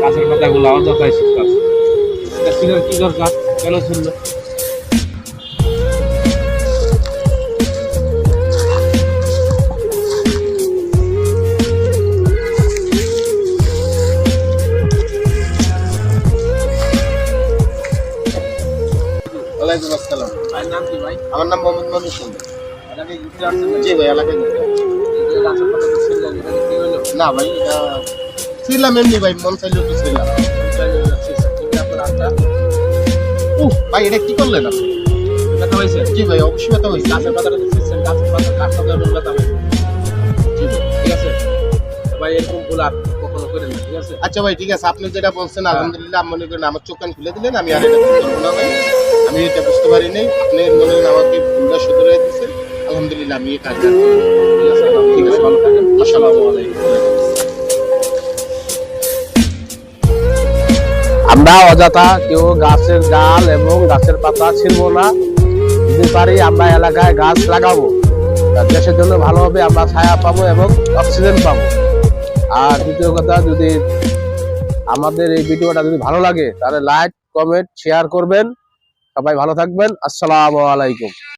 গাছের পাতাগুলো অযথাই ছিটকাচ্ছে। এটা ছিঁড়ার কি দরকার, কেন ছিঁড়লো? ওয়ালাইকুম আসসালাম। ভাইয়ের নাম কি ভাই? আমার নাম মোহাম্মদ মনির সুন্দর। এলাকায় ঘুরতে আসছেন নাকি? জি ভাই, এলাকায় ঘুরতে আসছি। এই যে গাছের পাতা তো ছিঁড়লেন, এটা কি হলো? না ভাই, ছিলাম এমনি ভাই, মন চাইলে একটু ছিলাম। আপনার হাতটা ভাই এটা কি করলেন আপনি? ব্যথা হয়েছে? জি ভাই, অবশ্যই ব্যথা হয়েছে। গাছের পাতাটা তো ছিঁড়ছেন, গাছের পাতা কাটটা যেমন ব্যথা হয়েছে। জি ভাই। ঠিক আছে? তো ভাই এরকম ভুল আর কখনো করেন না, ঠিক আছে? আচ্ছা ভাই, ঠিক আছে, আপনি যেটা বলছেন আলহামদুলিল্লাহ, আমি মনে করেন আমার চোখ কান খুলে দিলেন, আমি আর এটা করবো না ভাই। আমি এটা বুঝতে পারি নাই, আপনি মনে করেন আমাকে ভুলটা শুধরে দিচ্ছেন। আলহামদুলিল্লাহ, আমি এই কাজটা করবো। ঠিক আছে, ঠিক আছে, ভালো থাকেন। আসসালামু আলাইকুম। আমরা অযথা কেউ গাছের ডাল এবং গাছের পাতা ছিঁড়বো না। যদি পারি আমরা এলাকায় গাছ লাগাবো, দেশের জন্য ভালো হবে, আমরা ছায়া পাবো এবং অক্সিজেন পাবো। আর দ্বিতীয় কথা, যদি আমাদের এই ভিডিওটা যদি ভালো লাগে তাহলে লাইক, কমেন্ট, শেয়ার করবেন। সবাই ভালো থাকবেন। আসসালামু আলাইকুম।